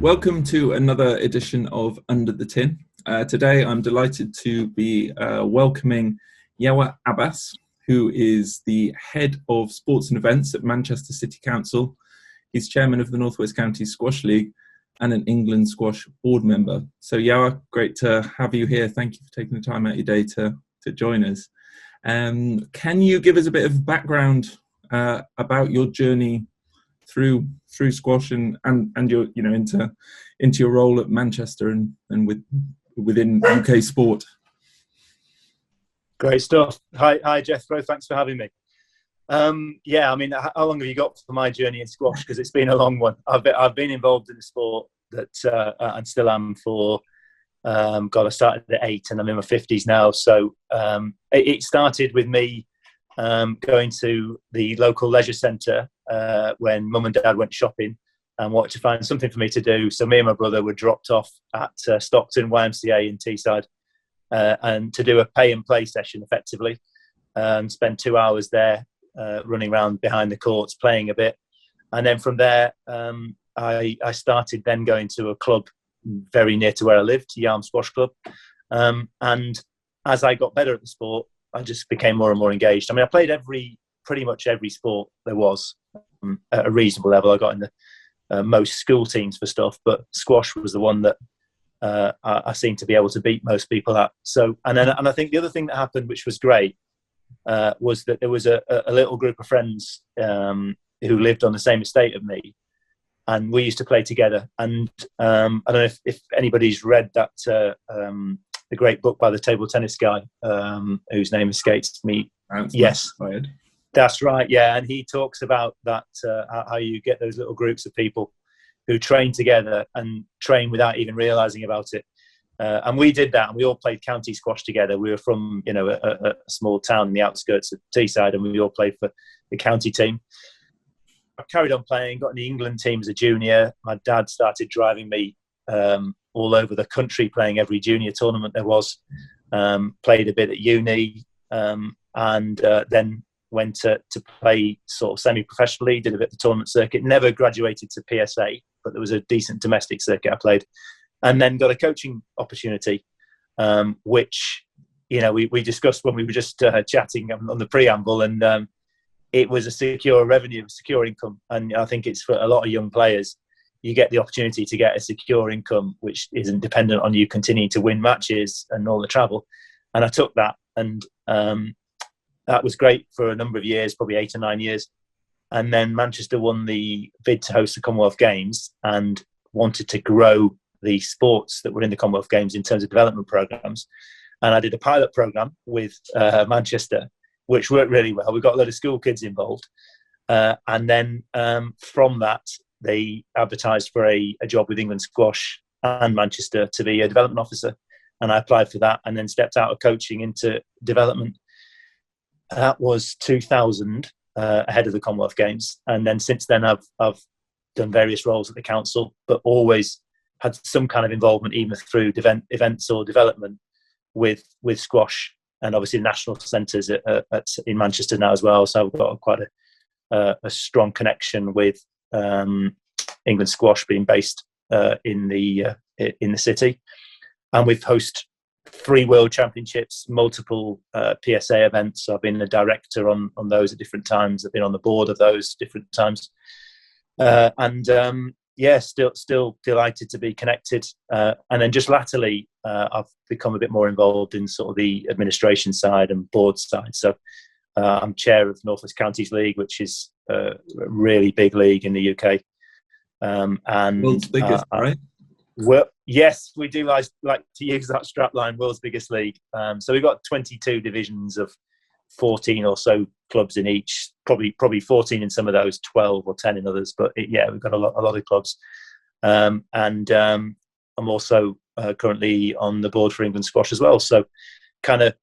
Welcome to another edition of Under the Tin. Today I'm delighted to be welcoming Yawar Abbas, who is the Head of Sports and Events at Manchester City Council. He's Chairman of the North West Counties Squash League and an England Squash Board member. So Yawar, great to have you here. Thank you for taking the time out of your day to join us. Can you give us a bit of background about your journey through squash and your into your role at Manchester and within UK sport? Great stuff. Hi Jethro, thanks for having me. How long have you got for my journey in squash? Because it's been a long one. I've been involved in the sport that and still am for I started at 8 and I'm in my 50s now. So it started with me going to the local leisure centre when Mum and Dad went shopping and wanted to find something for me to do. So me and my brother were dropped off at Stockton YMCA in Teesside and to do a pay and play session effectively, and spend 2 hours there running around behind the courts playing a bit. And then from there I started then going to a club very near to where I lived, Yawars Squash Club, and as I got better at the sport I just became more and more engaged. I mean, I played pretty much every sport there was at a reasonable level. I got in the most school teams for stuff, but squash was the one that I seemed to be able to beat most people at. So, and I think the other thing that happened, which was great, was that there was a little group of friends who lived on the same estate of me, and we used to play together. And I don't know if anybody's read that the great book by the table tennis guy, whose name escapes me. Yes, that's right. Yeah, and he talks about that how you get those little groups of people who train together and train without even realising about it. And we did that, and we all played county squash together. We were from a small town in the outskirts of Teesside, and we all played for the county team. I carried on playing, got in the England team as a junior. My dad started driving me all over the country, playing every junior tournament there was. Played a bit at uni, and then went to play sort of semi-professionally, did a bit of the tournament circuit, never graduated to PSA, but there was a decent domestic circuit I played, and then got a coaching opportunity, which we discussed when we were just chatting on the preamble, and it was a secure revenue, secure income. And I think it's for a lot of young players, you get the opportunity to get a secure income which isn't dependent on you continuing to win matches and all the travel. And I took that, and that was great for a number of years, probably 8 or 9 years. And then Manchester won the bid to host the Commonwealth Games and wanted to grow the sports that were in the Commonwealth Games in terms of development programs. And I did a pilot program with Manchester, which worked really well. We got a lot of school kids involved. And then from that, they advertised for a job with England Squash and Manchester to be a development officer. And I applied for that and then stepped out of coaching into development. That was 2000, ahead of the Commonwealth Games. And then since then, I've done various roles at the council, but always had some kind of involvement, even through events or development with squash, and obviously national centres in Manchester now as well. So I've got quite a strong connection with England Squash, being based in the city, and we've hosted 3 World Championships, multiple PSA events. So I've been a director on those at different times. I've been on the board of those different times, still delighted to be connected. And then just latterly, I've become a bit more involved in sort of the administration side and board side. So I'm chair of North West Counties League, which is a really big league in the UK. And World's biggest, right? Well, yes, we do like to use that strapline, world's biggest league. So we've got 22 divisions of 14 or so clubs in each, probably 14 in some of those, 12 or 10 in others. But we've got a lot of clubs. And I'm also currently on the board for England Squash as well. So kind of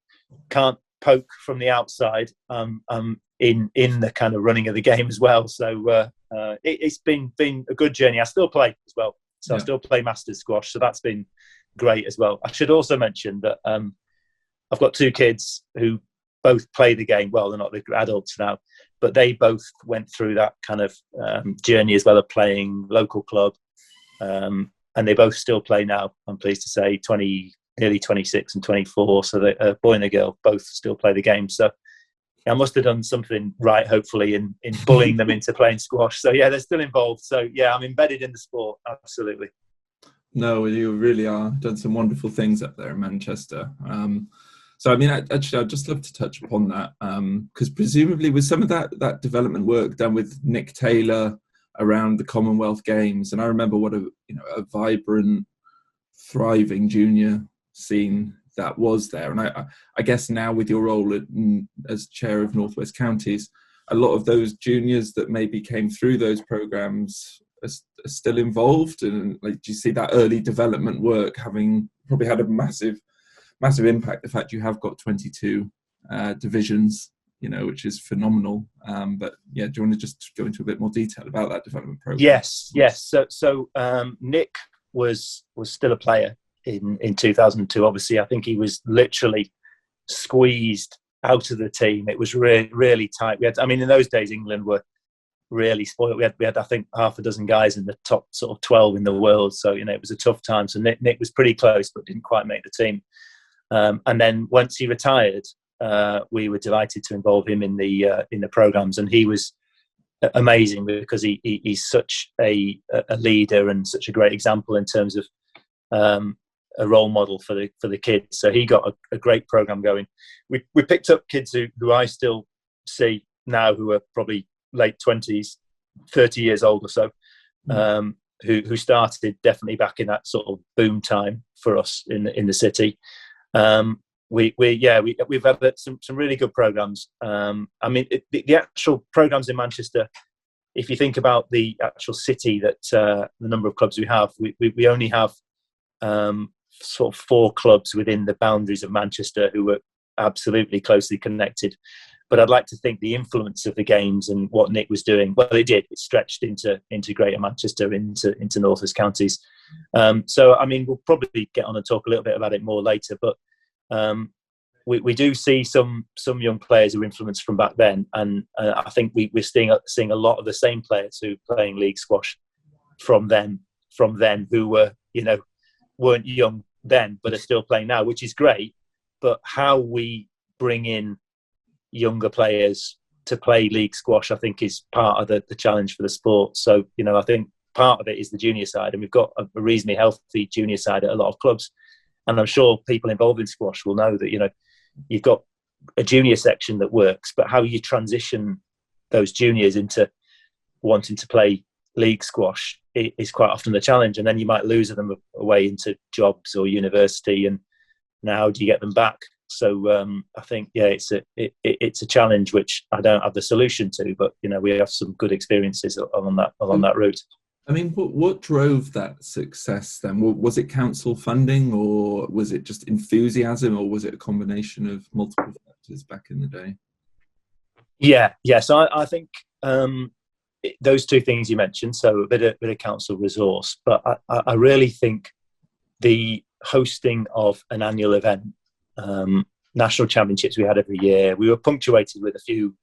can't poke from the outside. I'm in the kind of running of the game as well. So it's been a good journey. I still play as well. So I still play Masters squash. So that's been great as well. I should also mention that I've got 2 kids who both play the game. Well, they're not adults now, but they both went through that kind of journey as well, of playing local club, And they both still play now. I'm pleased to say, nearly 26 and 24. So a boy and a girl both still play the game. So I must have done something right, hopefully, in bullying them into playing squash. So yeah, they're still involved. So yeah, I'm embedded in the sport. Absolutely. No, you really are. Done some wonderful things up there in Manchester. So, I mean, actually, I'd just love to touch upon that because presumably with some of that development work done with Nick Taylor around the Commonwealth Games, and I remember what a vibrant, thriving junior scene that was there. And I guess now with your role as chair of Northwest Counties, a lot of those juniors that maybe came through those programs are still involved. And like, do you see that early development work having probably had a massive impact? The fact you have got 22 divisions, which is phenomenal. But yeah, do you want to just go into a bit more detail about that development program? Yes. So Nick was still a player in 2002. Obviously, I think he was literally squeezed out of the team. It was really tight. In those days, England were really spoiled. We had I think half a dozen guys in the top sort of 12 in the world. So it was a tough time. So Nick was pretty close, but didn't quite make the team. And then once he retired, we were delighted to involve him in the programs, and he was amazing because he's such a leader and such a great example in terms of a role model for the kids. So he got a great program going. We picked up kids who I still see now who are probably late 20s, 30 years old or so, who started definitely back in that sort of boom time for us in the city. We've had some really good programs. The actual programs in Manchester, if you think about the actual city, that the number of clubs we have, we only have sort of 4 clubs within the boundaries of Manchester who are absolutely closely connected. But I'd like to think the influence of the games and what Nick was doing, well, it did. It stretched into Greater Manchester, into Northwest Counties. We'll probably get on and talk a little bit about it more later. But we do see some young players who are influenced from back then, and I think we're seeing a lot of the same players who are playing league squash from then who weren't young then but are still playing now, which is great. But how we bring in younger players to play league squash, I think, is part of the challenge for the sport. So I think part of it is the junior side, and we've got a reasonably healthy junior side at a lot of clubs. And I'm sure people involved in squash will know that, you've got a junior section that works, but how you transition those juniors into wanting to play league squash is quite often the challenge. And then you might lose them away into jobs or university. And now how do you get them back? So I think, it's a challenge which I don't have the solution to, but, we have some good experiences along that route. I mean, what drove that success then? Was it council funding, or was it just enthusiasm, or was it a combination of multiple factors back in the day? Yeah. So I think those two things you mentioned, so a bit of council resource, but I really think the hosting of an annual event, national championships we had every year, we were punctuated with a few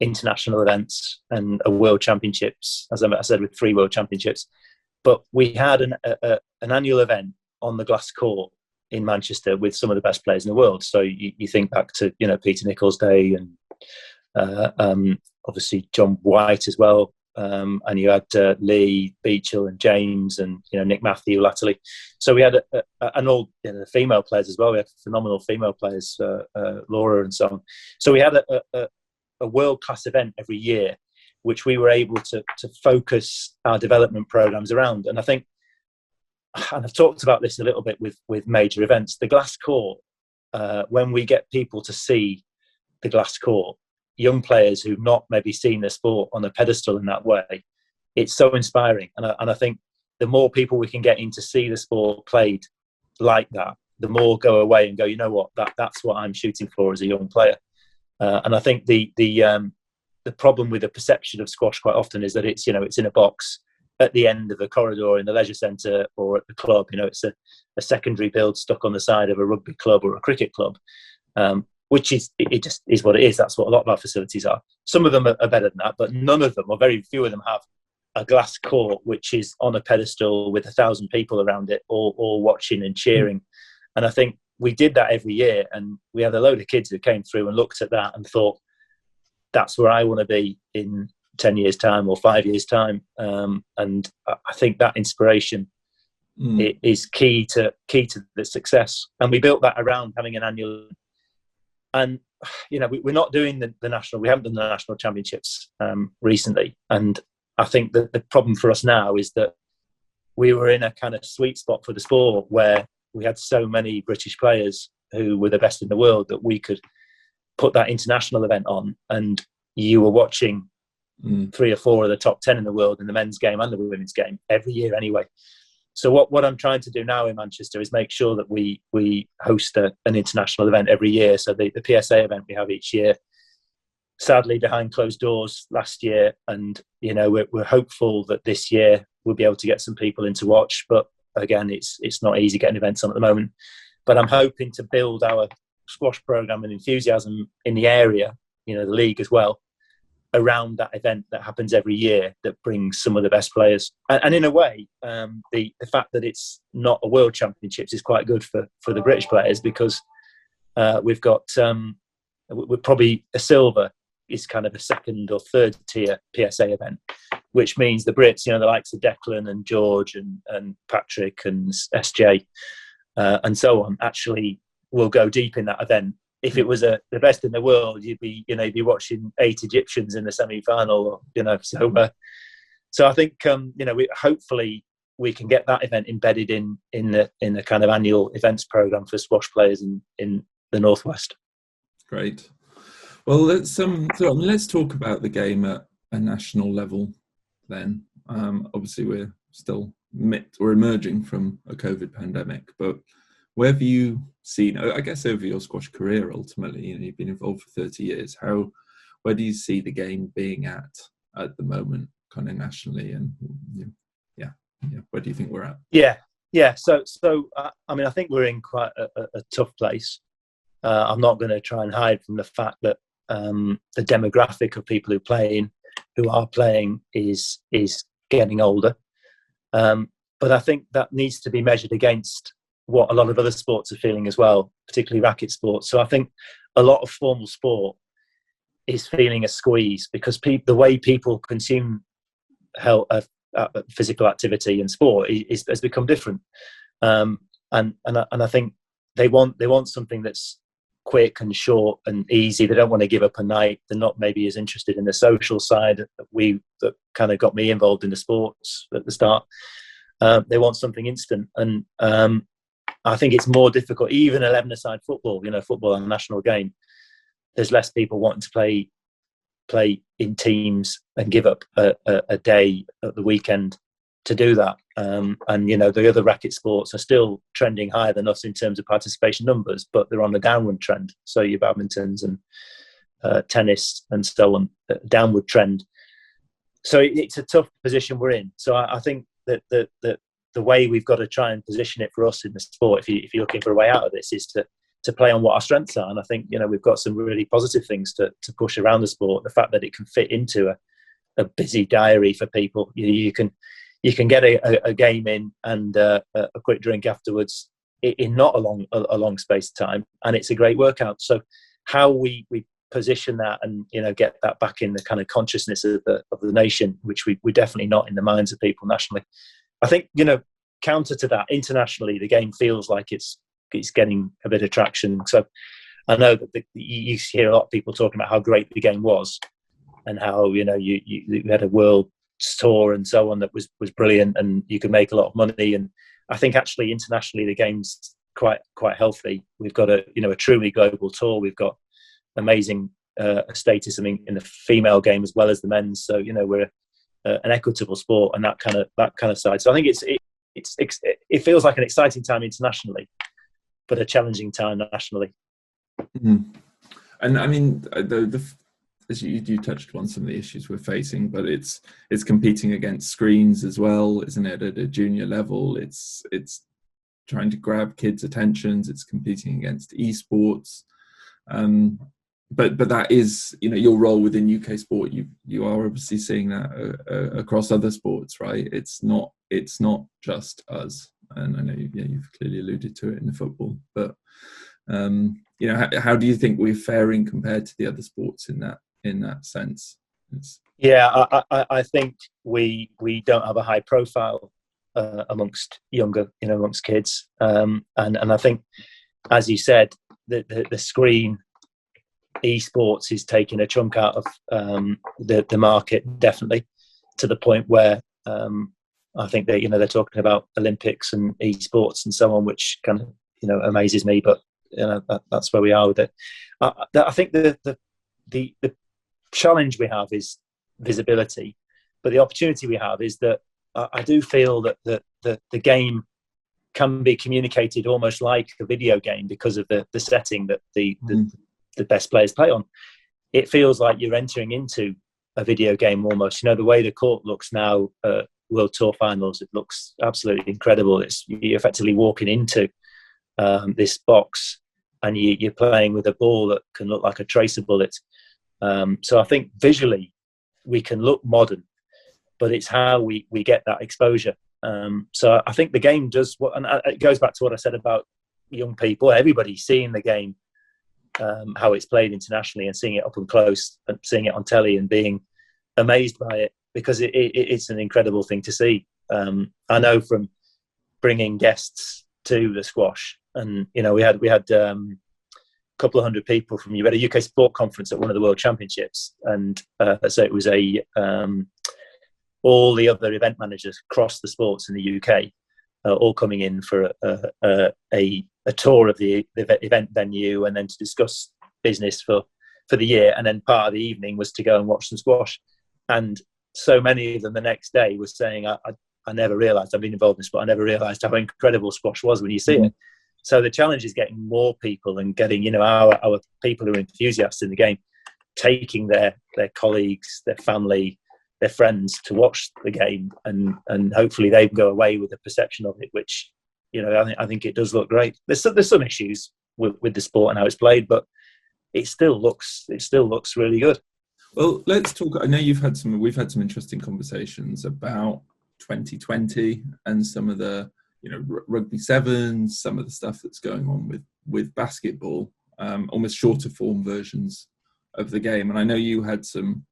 international events and a world championships, as I said, with 3 world championships. But we had an annual event on the glass court in Manchester with some of the best players in the world. So you think back to Peter Nicholls' day, and obviously John White as well, and you had Lee Beechell and James and Nick Matthew latterly. So we had and all the female players as well. We had phenomenal female players, Laura and so on. So we had a world-class event every year, which we were able to focus our development programs around. And I think, and I've talked about this a little bit with major events, the glass court, when we get people to see the glass court, young players who've not maybe seen the sport on a pedestal in that way, it's so inspiring. And I think the more people we can get in to see the sport played like that, the more go away and go, you know what, that's what I'm shooting for as a young player. And I think the problem with the perception of squash quite often is that it's in a box at the end of a corridor in the leisure centre or at the club. It's a secondary build stuck on the side of a rugby club or a cricket club, which it just is what it is. That's what a lot of our facilities are. Some of them are better than that, but none of them, or very few of them, have a glass court which is on a pedestal with 1,000 people around it, all watching and cheering. And I think we did that every year, and we had a load of kids who came through and looked at that and thought, that's where I want to be in 10 years' time or 5 years' time. And I think that inspiration is key to the success. And we built that around having an annual. And we're not doing the national. We haven't done the national championships recently. And I think that the problem for us now is that we were in a kind of sweet spot for the sport where we had so many British players who were the best in the world that we could put that international event on, and you were watching 3 or 4 of the top 10 in the world in the men's game and the women's game every year anyway. So what I'm trying to do now in Manchester is make sure that we host an international event every year. So the PSA event we have each year, sadly behind closed doors last year, and we're hopeful that this year we'll be able to get some people in to watch. But again, it's not easy getting events on at the moment. But I'm hoping to build our squash program and enthusiasm in the area, the league as well, around that event that happens every year that brings some of the best players. And in a way, the fact that it's not a world championships is quite good for the British players, because we've got we're probably a silver is kind of a second or third tier PSA event, which means the Brits, the likes of Declan and George and Patrick and SJ and so on, actually will go deep in that event. If it was the best in the world, you'd be watching 8 Egyptians in the semi-final, So I think hopefully we can get that event embedded in the kind of annual events program for squash players in the Northwest. Great. Well, let's talk about the game at a national level then. Obviously, we're still emerging from a COVID pandemic, but where have you seen, I guess, over your squash career, ultimately, you've been involved for 30 years. Where do you see the game being at the moment, kind of nationally? And where do you think we're at? Yeah. So I think we're in quite a tough place. I'm not going to try and hide from the fact that the demographic of people who are playing is getting older. But I think that needs to be measured against what a lot of other sports are feeling as well, particularly racket sports. So I think a lot of formal sport is feeling a squeeze because the way people consume physical activity and sport has become different. And I think they want something that's quick and short and easy. They don't want to give up a night. They're not maybe as interested in the social side that kind of got me involved in the sports at the start. They want something instant, and I think it's more difficult. Even 11-a-side football, football on a national game, there's less people wanting to play in teams and give up a day at the weekend to do that. And the other racket sports are still trending higher than us in terms of participation numbers, but they're on a downward trend. So your badmintons and tennis and so on, downward trend. So it's a tough position we're in. So I think that the way we've got to try and position it for us in the sport, if you're looking for a way out of this, is to play on what our strengths are. And I think we've got some really positive things to push around the sport. The fact that it can fit into a busy diary for people. You can get a game in and a quick drink afterwards in not a long space of time, and it's a great workout. So how we position that and get that back in the kind of consciousness of the nation, which we're definitely not in the minds of people nationally. I think counter to that, internationally, the game feels like it's getting a bit of traction. So I know that you hear a lot of people talking about how great the game was and how you had a world tour and so on that was brilliant and you could make a lot of money. And I think actually internationally the game's quite healthy. We've got a truly global tour. We've got amazing status in the female game as well as the men's. So we're an equitable sport and that kind of side. So I think it feels like an exciting time internationally, but a challenging time nationally. Mm-hmm. And I mean, as you touched on some of the issues we're facing, but it's competing against screens as well, isn't it? At a junior level, it's trying to grab kids' attentions. It's competing against esports. but that is, your role within UK sport. You are obviously seeing that across other sports, right? It's not just us, and I know you've clearly alluded to it in the football, but how do you think we're faring compared to the other sports in that sense? I think we don't have a high profile amongst kids, and I think, as you said, the screen esports is taking a chunk out of the market, definitely, to the point where I think that they're talking about Olympics and esports and so on, which kind of amazes me, but that's where we are with it. I think the challenge we have is visibility, but the opportunity we have is that I do feel that the game can be communicated almost like a video game because of the setting that the best players play on. It feels like you're entering into a video game almost. The way the court looks now, World Tour finals, it looks absolutely incredible. You're effectively walking into this box and you're playing with a ball that can look like a tracer bullet. So I think visually we can look modern, but it's how we get that exposure. So I think the game does and it goes back to what I said about young people, everybody seeing the game, how it's played internationally and seeing it up and close and seeing it on telly and being amazed by it, because it's an incredible thing to see. I know from bringing guests to the squash, and we had a couple of hundred people from we had a UK sport conference at one of the World Championships, and so it was all the other event managers across the sports in the UK all coming in for a tour of the event venue, and then to discuss business for the year. And then part of the evening was to go and watch some squash. And so many of them the next day were saying, I never realised, I've been involved in sport, I never realised how incredible squash was when you see it. So the challenge is getting more people and getting, our people who are enthusiasts in the game, taking their colleagues, their family, their friends to watch the game, and hopefully they go away with a perception of it, which, I think it does look great. There's some issues with the sport and how it's played, but it still looks really good. Well, let's talk. I know we've had some interesting conversations about 2020 and some of the, rugby sevens, some of the stuff that's going on with basketball, almost shorter form versions of the game. And I know you had some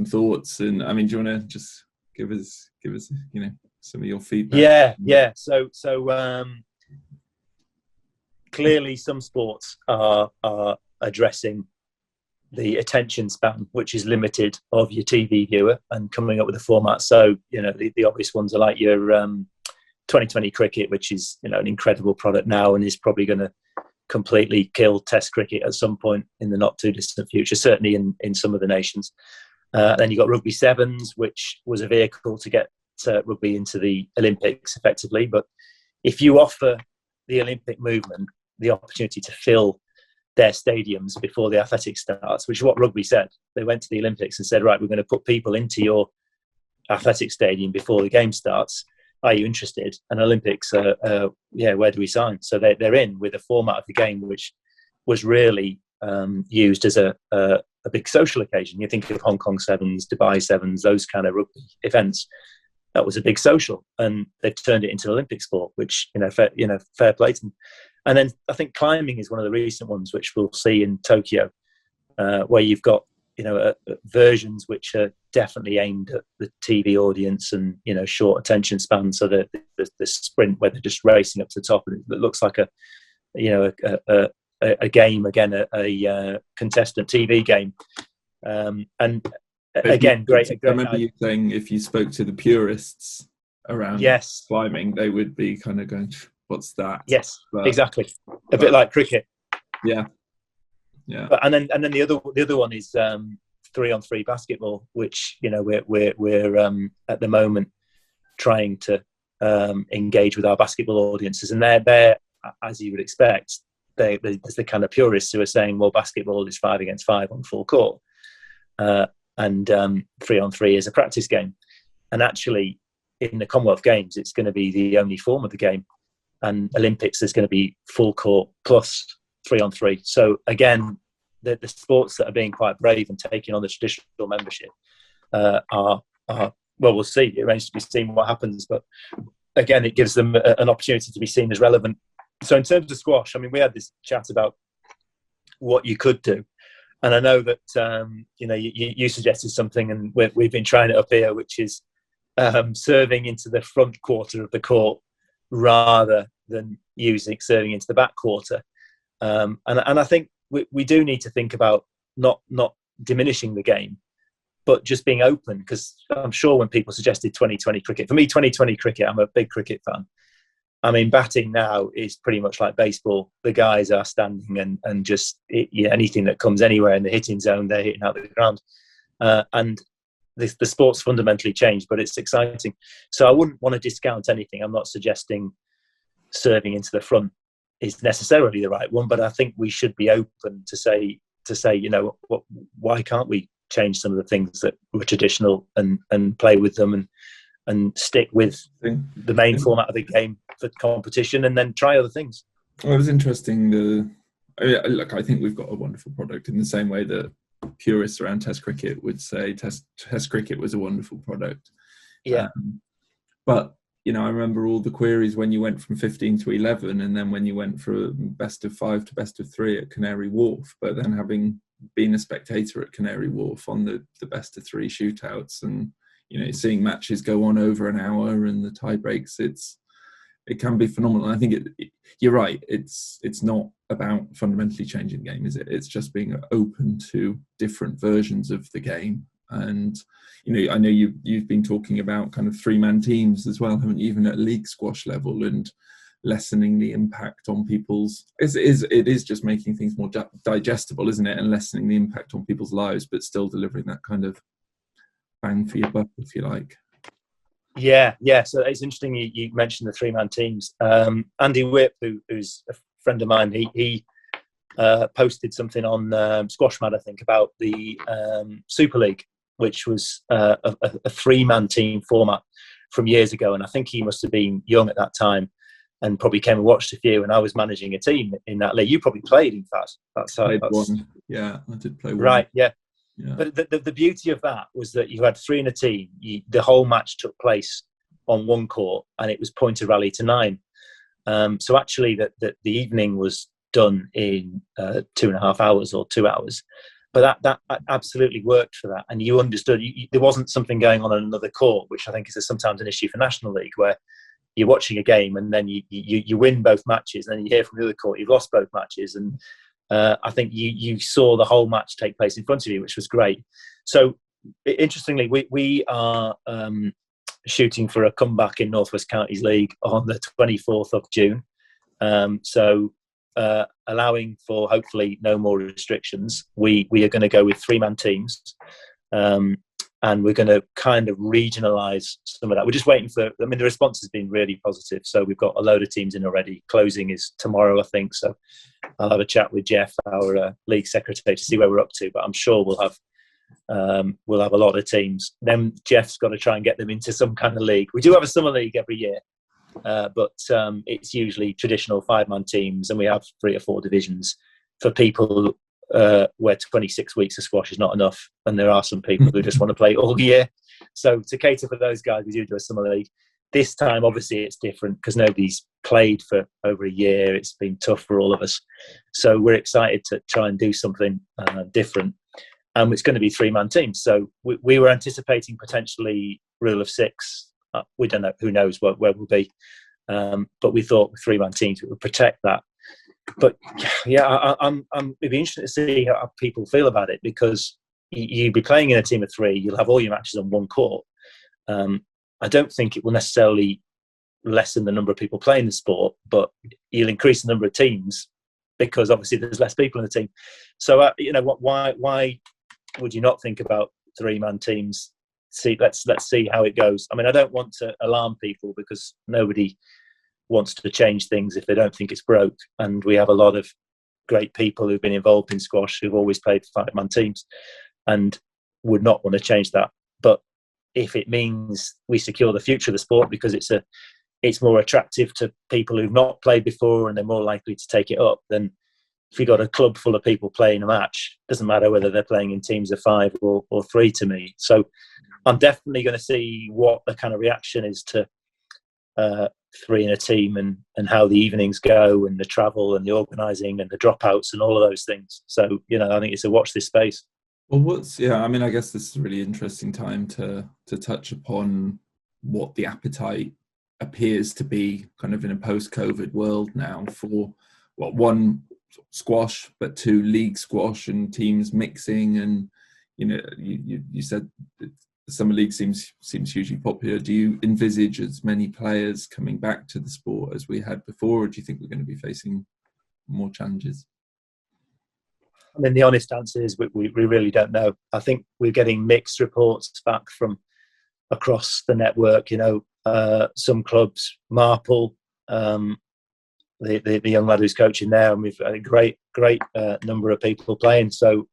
thoughts, and I mean, do you want to just give us some of your feedback? Yeah. So clearly some sports are addressing the attention span, which is limited, of your TV viewer, and coming up with a format. So, the obvious ones are like your 2020 cricket, which is, an incredible product now and is probably going to completely kill Test cricket at some point in the not too distant future, certainly in some of the nations. Then you've got rugby sevens, which was a vehicle to get rugby into the Olympics effectively. But if you offer the Olympic movement the opportunity to fill their stadiums before the athletics starts, which is what rugby said. They went to the Olympics and said, right, we're going to put people into your athletic stadium before the game starts. Are you interested? And Olympics, where do we sign? So they're in with a format of the game which was really used as a big social occasion. You think of Hong Kong Sevens, Dubai Sevens, those kind of rugby events. That was a big social, and they've turned it into an Olympic sport, which fair play to them. And then I think climbing is one of the recent ones, which we'll see in Tokyo, where you've got versions which are definitely aimed at the TV audience and short attention span. So the sprint where they're just racing up to the top, and it looks like a game again, a contestant TV game, and again, great. I remember you saying if you spoke to the purists around climbing, they would be kind of going, "What's that?" Yes, exactly. A bit like cricket. Yeah. And then the other one is 3-on-3 basketball, which we're at the moment trying to engage with our basketball audiences, and they're as you would expect. There's the kind of purists who are saying, well, basketball is 5 against 5 on full court, and 3-on-3 is a practice game. And actually, in the Commonwealth Games, it's going to be the only form of the game. And Olympics is going to be full court plus 3-on-3. So again, the sports that are being quite brave and taking on the traditional membership are well, we'll see. It remains to be seen what happens, but again, it gives them an opportunity to be seen as relevant. So in terms of squash, I mean, we had this chat about what you could do, and I know that you suggested something, and we've been trying it up here, which is serving into the front quarter of the court rather than serving into the back quarter. And I think we do need to think about not diminishing the game, but just being open, because I'm sure when people suggested 2020 cricket, for me, 2020 cricket, I'm a big cricket fan. I mean, batting now is pretty much like baseball. The guys are standing and just anything that comes anywhere in the hitting zone, they're hitting out the ground. And the sport's fundamentally changed, but it's exciting. So I wouldn't want to discount anything. I'm not suggesting serving into the front is necessarily the right one, but I think we should be open to say, why can't we change some of the things that were traditional and play with them and stick with the main format of the game for competition, and then try other things. Well, it was interesting. I think we've got a wonderful product in the same way that purists around Test cricket would say Test cricket was a wonderful product. Yeah. But I remember all the queries when you went from 15 to 11, and then when you went from best of 5 to best of 3 at Canary Wharf. But then having been a spectator at Canary Wharf on the best of 3 shootouts, and seeing matches go on over an hour and the tie breaks, it can be phenomenal. I think you're right. It's not about fundamentally changing the game, is it? It's just being open to different versions of the game. And I know you've been talking about kind of 3-man teams as well, haven't you? Even at league squash level, and lessening the impact on people's. It is just making things more digestible, isn't it? And lessening the impact on people's lives, but still delivering that kind of bang for your buck, if you like. Yeah. So it's interesting you mentioned the 3-man teams. Andy Whip, who's a friend of mine, he posted something on Squash Mad, I think, about the Super League, which was a 3-man team format from years ago. And I think he must have been young at that time and probably came and watched a few. And I was managing a team in that league. You probably played, in fact. One. Yeah, I did play one. Right, yeah. But the beauty of that was that you had 3 in a team. The whole match took place on one court, and it was point to rally to 9. So actually, the evening was done in 2.5 hours or 2 hours. But that absolutely worked for that, and you understood. There wasn't something going on another court, which I think is sometimes an issue for National League, where you're watching a game and then you win both matches, and then you hear from the other court you've lost both matches, and I think you saw the whole match take place in front of you, which was great. So interestingly, we are shooting for a comeback in North West Counties League on the 24th of June. Allowing for hopefully no more restrictions, we are going to go with 3-man teams, and we're going to kind of regionalise some of that. We're just waiting for. I mean, the response has been really positive, so we've got a load of teams in already. Closing is tomorrow, I think. So I'll have a chat with Jeff, our league secretary, to see where we're up to. But I'm sure we'll have a lot of teams. Then Jeff's got to try and get them into some kind of league. We do have a summer league every year. But it's usually traditional 5-man teams, and we have 3 or 4 divisions for people where 26 weeks of squash is not enough, and there are some people who just want to play all year. So to cater for those guys, we do a summer league. This time, obviously, it's different because nobody's played for over a year. It's been tough for all of us. So we're excited to try and do something different. And it's going to be 3-man teams. So we were anticipating potentially rule of 6. We don't know. Who knows where we'll be. But we thought with 3-man teams, it would protect that. But yeah, it'd be interesting to see how people feel about it, because you'd be playing in a team of 3. You'll have all your matches on one court. I don't think it will necessarily lessen the number of people playing the sport, but you'll increase the number of teams because obviously there's less people in the team. So why would you not think about 3-man teams? Let's see how it goes. I mean, I don't want to alarm people because nobody wants to change things if they don't think it's broke. And we have a lot of great people who've been involved in squash who've always played 5-man teams and would not want to change that. But if it means we secure the future of the sport because it's more attractive to people who've not played before and they're more likely to take it up, then if you've got a club full of people playing a match, it doesn't matter whether they're playing in teams of 5 or 3 to me. So I'm definitely going to see what the kind of reaction is to 3 in a team, and how the evenings go, and the travel and the organising and the dropouts and all of those things. So, I think it's a watch this space. Well, I guess this is a really interesting time to touch upon what the appetite appears to be kind of in a post-COVID world now for, well, 1, squash, but 2, league squash and teams mixing. And, you said that the summer league seems hugely popular. Do you envisage as many players coming back to the sport as we had before, or do you think we're going to be facing more challenges? I mean, the honest answer is we really don't know. I think we're getting mixed reports back from across the network. Some clubs, Marple, the young lad who's coaching there, and we've had a great number of people playing. So,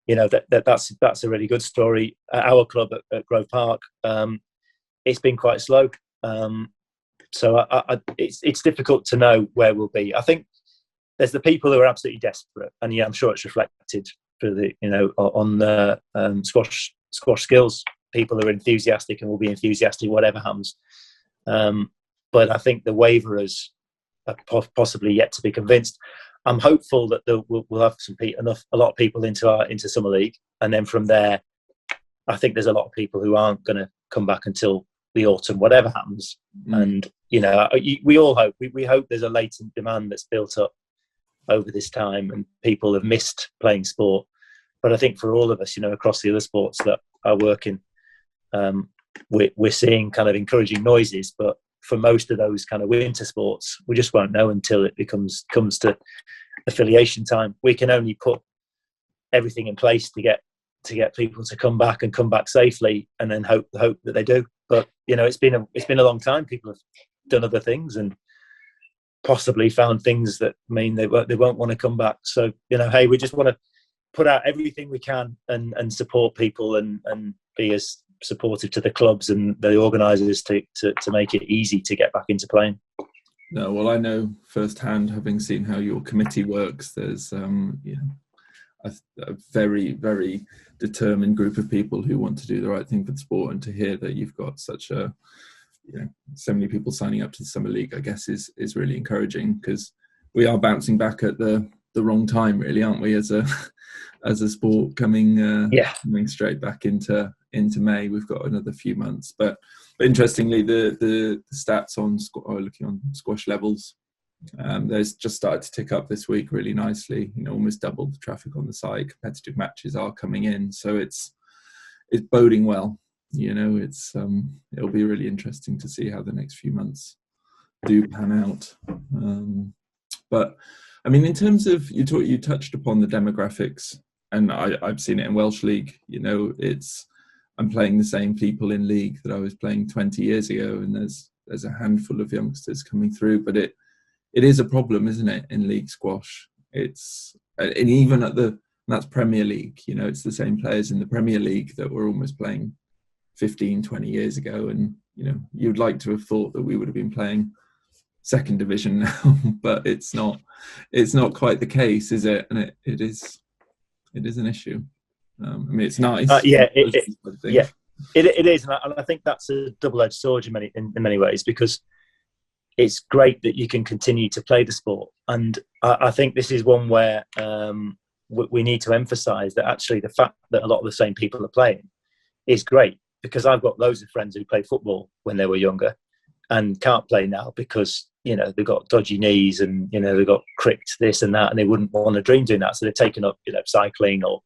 that's a really good story. At our club at Grove Park, it's been quite slow. So it's difficult to know where we'll be. I think there's the people who are absolutely desperate, and I'm sure it's reflected for the on the squash skills. People are enthusiastic and will be enthusiastic whatever happens. But I think the waverers are possibly yet to be convinced. I'm hopeful that we'll have a lot of people into summer league, and then from there, I think there's a lot of people who aren't going to come back until the autumn, whatever happens. And we all hope. We hope there's a latent demand that's built up over this time, and people have missed playing sport. But I think for all of us, across the other sports that are working, we're seeing kind of encouraging noises. But for most of those kind of winter sports, we just won't know until it comes to affiliation time. We can only put everything in place to get people to come back safely, and then hope that they do. But it's been a long time. People have done other things and possibly found things that mean they won't want to come back. So hey, we just want to put out everything we can and support people and be as supportive to the clubs and the organisers to make it easy to get back into playing. No, well, I know firsthand, having seen how your committee works, there's a very, very determined group of people who want to do the right thing for the sport, and to hear that you've got such a so many people signing up to the summer league, I guess is really encouraging, because we are bouncing back at the wrong time, really, aren't we, as a sport coming straight back into May. We've got another few months, but interestingly, the stats on looking on squash levels, there's just started to tick up this week really nicely. Almost doubled the traffic on the site. Competitive matches are coming in, so it's boding well. It'll be really interesting to see how the next few months do pan out. But I mean, in terms of you touched upon the demographics, and I've seen it in Welsh League. I'm playing the same people in league that I was playing 20 years ago, and there's a handful of youngsters coming through, but it is a problem, isn't it, in league squash? And even that's Premier League. It's the same players in the Premier League that were almost playing 15, 20 years ago, and you'd like to have thought that we would have been playing second division now, but it's not quite the case, is it? And it is an issue. I mean, it's nice. It is, and I think that's a double-edged sword in many ways, because it's great that you can continue to play the sport, and I think this is one where we need to emphasise that actually the fact that a lot of the same people are playing is great, because I've got loads of friends who played football when they were younger and can't play now because they've got dodgy knees and they've got cricked this and that, and they wouldn't want to dream doing that, so they've taken up cycling or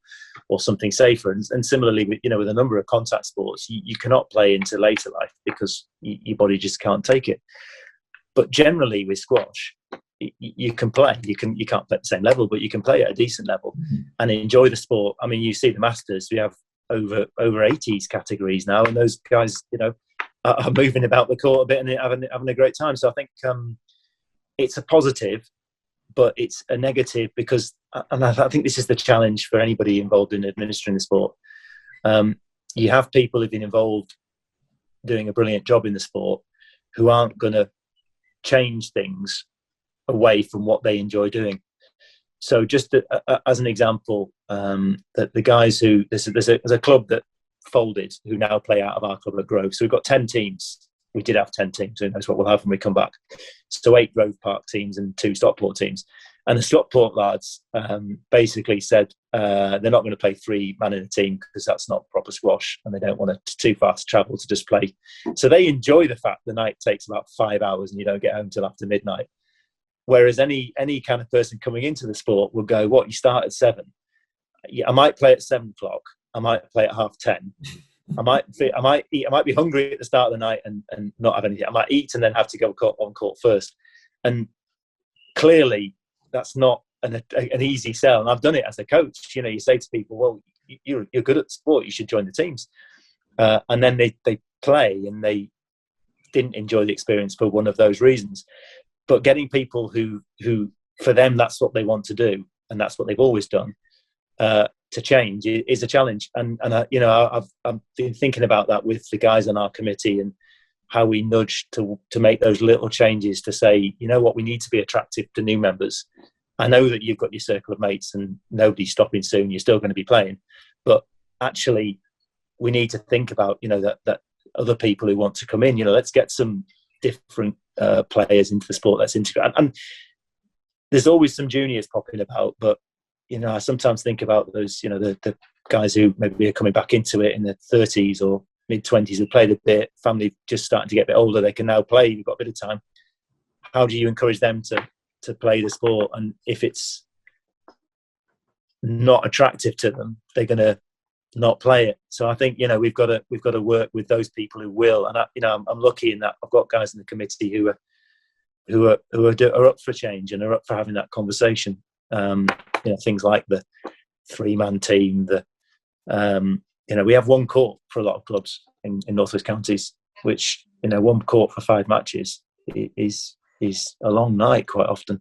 something safer. And similarly with a number of contact sports, you cannot play into later life because your body just can't take it. But generally with squash, you can play. You can't play at the same level, but you can play at a decent level and enjoy the sport. I mean, you see the Masters, we have over 80s categories now, and those guys are moving about the court a bit and having a great time. So I think it's a positive, but it's a negative because, and I think this is the challenge for anybody involved in administering the sport. You have people who've been involved doing a brilliant job in the sport who aren't going to change things away from what they enjoy doing. So just as an example, that the guys who there's a club that folded who now play out of our club at Grove. So we've got 10 teams. We did have 10 teams. Who knows what we'll have when we come back? So 8 Grove Park teams and 2 Stockport teams. And the Stockport lads basically said they're not going to play 3 man in a team because that's not proper squash, and they don't want it too far to travel to just play. So they enjoy the fact the night takes about 5 hours and you don't get home till after midnight. Whereas any kind of person coming into the sport will go, what, you start at 7? Yeah, I might play at 7 o'clock. I might play at 10:30. I might be hungry at the start of the night and not have anything. I might eat and then have to go on court first. And clearly, that's not an easy sell. And I've done it as a coach. You say to people, well, you're good at sport. You should join the teams. And then they play and they didn't enjoy the experience for one of those reasons. But getting people who for them, that's what they want to do. And that's what they've always done. To change is a challenge, and I've been thinking about that with the guys on our committee and how we nudge to make those little changes to say, you know what, we need to be attractive to new members. I know that you've got your circle of mates and nobody's stopping soon. You're still going to be playing, but actually, we need to think about that other people who want to come in. Let's get some different players into the sport. Let's integrate, and there's always some juniors popping about, but I sometimes think about those, the guys who maybe are coming back into it in their 30s or mid-20s who played a bit, family just starting to get a bit older, they can now play, you've got a bit of time. How do you encourage them to play the sport? And if it's not attractive to them, they're going to not play it. So I think, we've got to work with those people who will. And I'm lucky in that I've got guys in the committee who are up for change and are up for having that conversation. Things like the 3-man team. We have one court for a lot of clubs in North West counties, which one court for 5 matches is a long night quite often.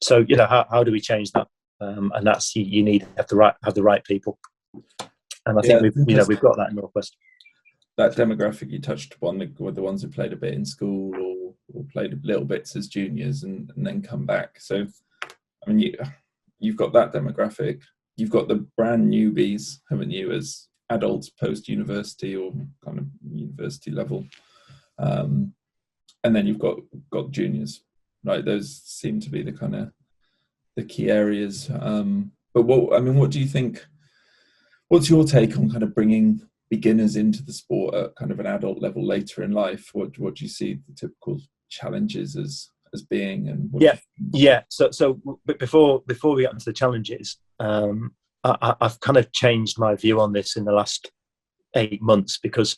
So how do we change that? And that's you need to have the right people. And I think we've got that in North West. That demographic you touched upon, were the ones who played a bit in school or played little bits as juniors and then come back. So I mean, you've got that demographic. You've got the brand newbies, haven't you, as adults post-university or kind of university level. And then you've got juniors, right? Those seem to be the kind of the key areas. But what do you think, what's your take on kind of bringing beginners into the sport at kind of an adult level later in life? What do you see the typical challenges as being? And so but before we get into the challenges, I've kind of changed my view on this in the last 8 months, because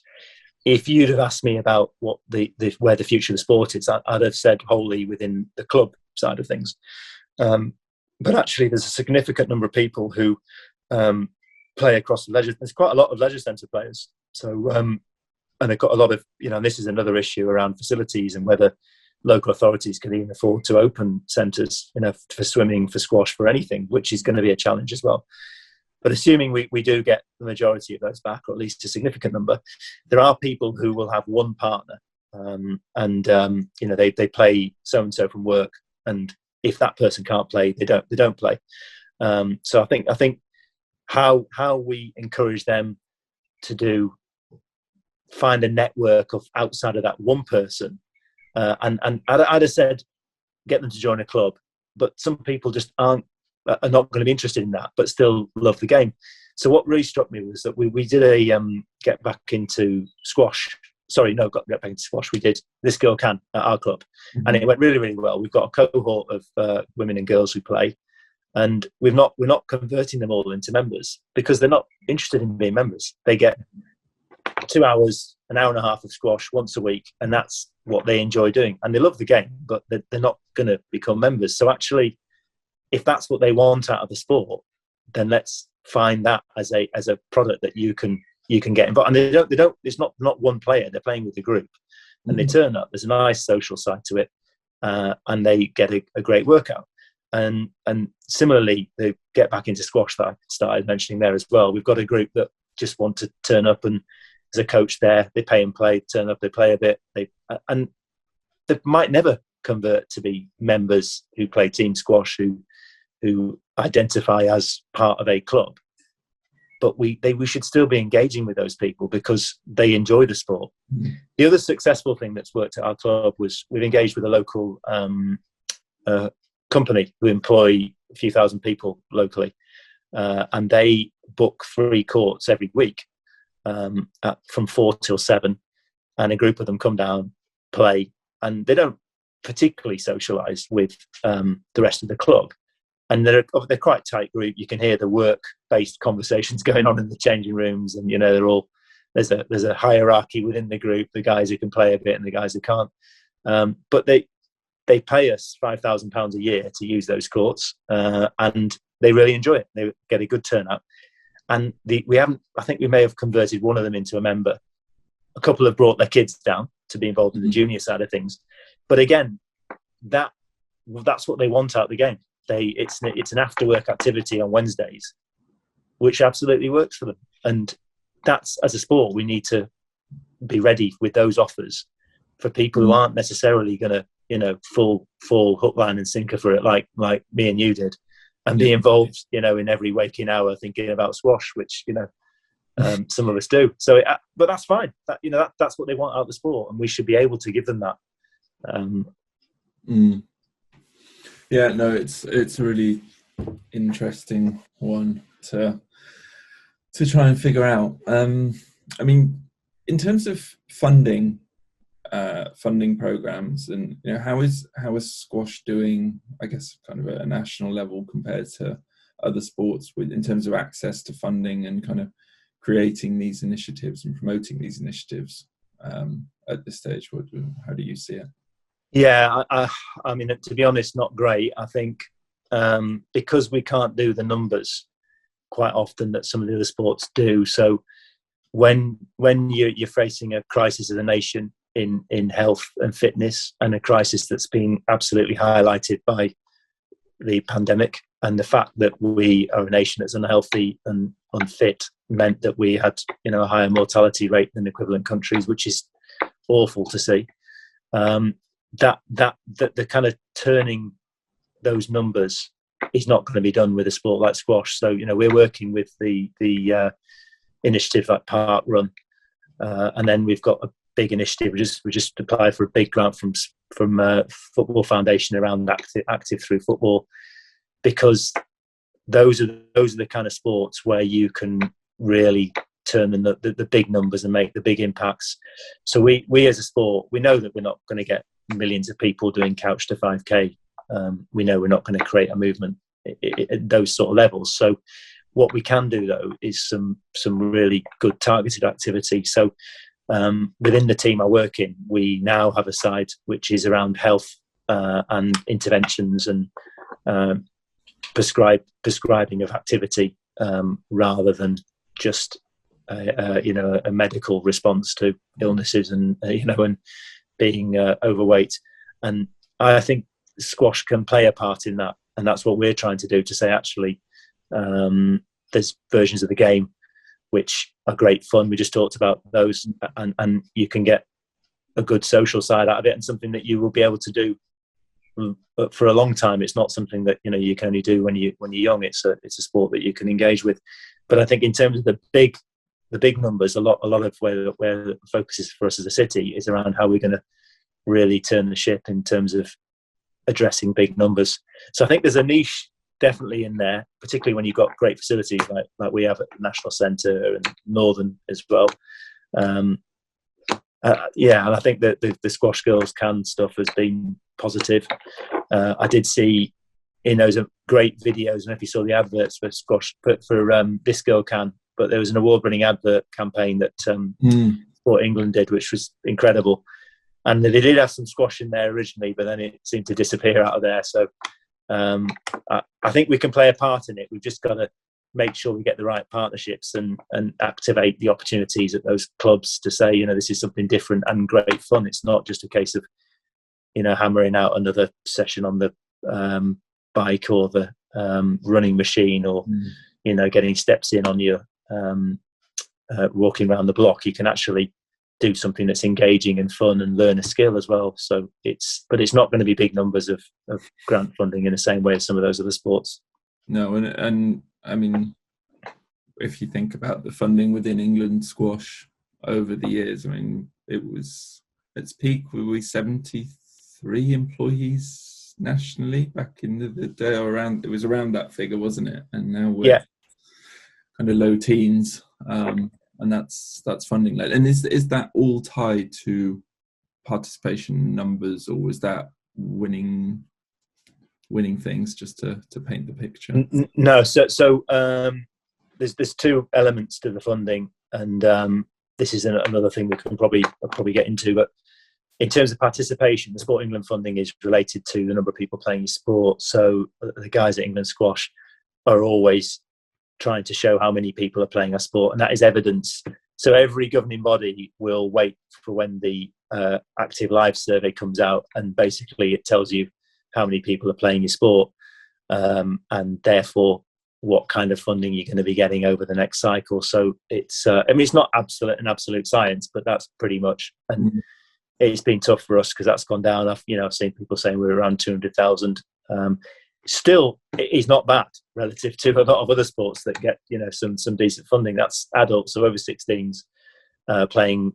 if you'd have asked me about what where the future of the sport is, I'd have said wholly within the club side of things, but actually there's a significant number of people who play across the leisure. There's quite a lot of leisure centre players, so and they've got a lot of and this is another issue around facilities and whether local authorities can even afford to open centres, for swimming, for squash, for anything, which is going to be a challenge as well. But assuming we do get the majority of those back, or at least a significant number, there are people who will have one partner, they play so and so from work, and if that person can't play, they don't play. So I think how we encourage them to find a network of outside of that one person. And I'd have said, get them to join a club, but some people just are not going to be interested in that, but still love the game. So what really struck me was that we did a get back into squash. Sorry, no, get back into squash. We did This Girl Can at our club, and it went really, really well. We've got a cohort of women and girls who play, and we're not converting them all into members because they're not interested in being members. They get 2 hours, an hour and a half of squash once a week, and that's what they enjoy doing. And they love the game, but they're not going to become members. So actually, if that's what they want out of the sport, then let's find that as a product that you can get involved. And they don't. It's not one player. They're playing with a group, and they turn up. There's a nice social side to it, and they get a great workout. And similarly, they get back into squash that I started mentioning there as well. We've got a group that just want to turn up, and there's a coach there. They pay and play, turn up, they play a bit. And they might never convert to be members who play team squash, who who identify as part of a club, but we should still be engaging with those people because they enjoy the sport. The other successful thing that's worked at our club was we've engaged with a local company who employ a few thousand people locally, and they book 3 courts every week from 4 till 7, and a group of them come down, play, and they don't particularly socialise with the rest of the club. And they're quite a tight group. You can hear the work-based conversations going on in the changing rooms, and they're all there's a hierarchy within the group. The guys who can play a bit and the guys who can't. But they pay us £5,000 a year to use those courts, and they really enjoy it. They get a good turnout. And I think we may have converted one of them into a member. A couple have brought their kids down to be involved in the junior side of things. But again, that's what they want out of the game. It's an after-work activity on Wednesdays, which absolutely works for them. And that's, as a sport, we need to be ready with those offers for people who aren't necessarily going to full hook, line and sinker for it like me and you did, and be involved in every waking hour thinking about squash, which some of us do. So but that's fine. That's what they want out of the sport, and we should be able to give them that. Yeah, no, it's a really interesting one to try and figure out. I mean, in terms of funding programs, and how is squash doing, I guess, kind of at a national level compared to other sports in terms of access to funding and kind of creating these initiatives and promoting these initiatives at this stage? How do you see it? Yeah, I mean, to be honest, not great. I think because we can't do the numbers quite often that some of the other sports do. So when you're facing a crisis as a nation in health and fitness, and a crisis that's been absolutely highlighted by the pandemic, and the fact that we are a nation that's unhealthy and unfit meant that we had a higher mortality rate than equivalent countries, which is awful to see. That the kind of turning those numbers is not going to be done with a sport like squash. So we're working with the initiative like Park Run, and then we've got a big initiative. We just applied for a big grant from Football Foundation around active through football, because those are the kind of sports where you can really turn in the big numbers and make the big impacts. So we as a sport, we know that we're not going to get millions of people doing couch to 5k. We know we're not going to create a movement at those sort of levels. So what we can do though is some really good targeted activity. So within the team I work in, we now have a side which is around health and interventions and prescribing of activity, rather than just a medical response to illnesses and and being overweight. And I think squash can play a part in that, and that's what we're trying to do, to say actually there's versions of the game which are great fun. We just talked about those, and you can get a good social side out of it, and something that you will be able to do for a long time. It's not something that you can only do when you're young. It's a sport that you can engage with. But I think in terms of the big numbers, a lot of where the focus is for us as a city is around how we're going to really turn the ship in terms of addressing big numbers. So I think there's a niche definitely in there, particularly when you've got great facilities like we have at the National Centre and Northern as well. And I think that the Squash Girls Can stuff has been positive. I did see some great videos. I don't know if you saw the adverts for squash for This Girl Can, but there was an award-winning advert campaign that Sport England did, which was incredible. And they did have some squash in there originally, but then it seemed to disappear out of there. So I think we can play a part in it. We've just got to make sure we get the right partnerships and activate the opportunities at those clubs to say, this is something different and great fun. It's not just a case of, hammering out another session on the bike or the running machine, or, getting steps in on your walking around the block. You can actually do something that's engaging and fun and learn a skill as well. So but it's not going to be big numbers of grant funding in the same way as some of those other sports. No, and I mean, if you think about the funding within England squash over the years, I mean, it was its peak. Were we 73 employees nationally back in the day? It was around that figure, wasn't it? And now we're kind of low teens, and that's funding led. And is that all tied to participation numbers, or was that winning things, just to paint the picture? No, so there's two elements to the funding, and this is another thing we can probably get into. But in terms of participation, the Sport England funding is related to the number of people playing your sport. So the guys at England Squash are always trying to show how many people are playing our sport, and that is evidence. So every governing body will wait for when the Active Live survey comes out, and basically it tells you how many people are playing your sport, and therefore what kind of funding you're going to be getting over the next cycle. So it's I mean, it's not an absolute science, but that's pretty much. And it's been tough for us because that's gone down. I've seen people saying we're around 200,000. Still, it's not bad relative to a lot of other sports that get some decent funding. That's adults, so over 16s playing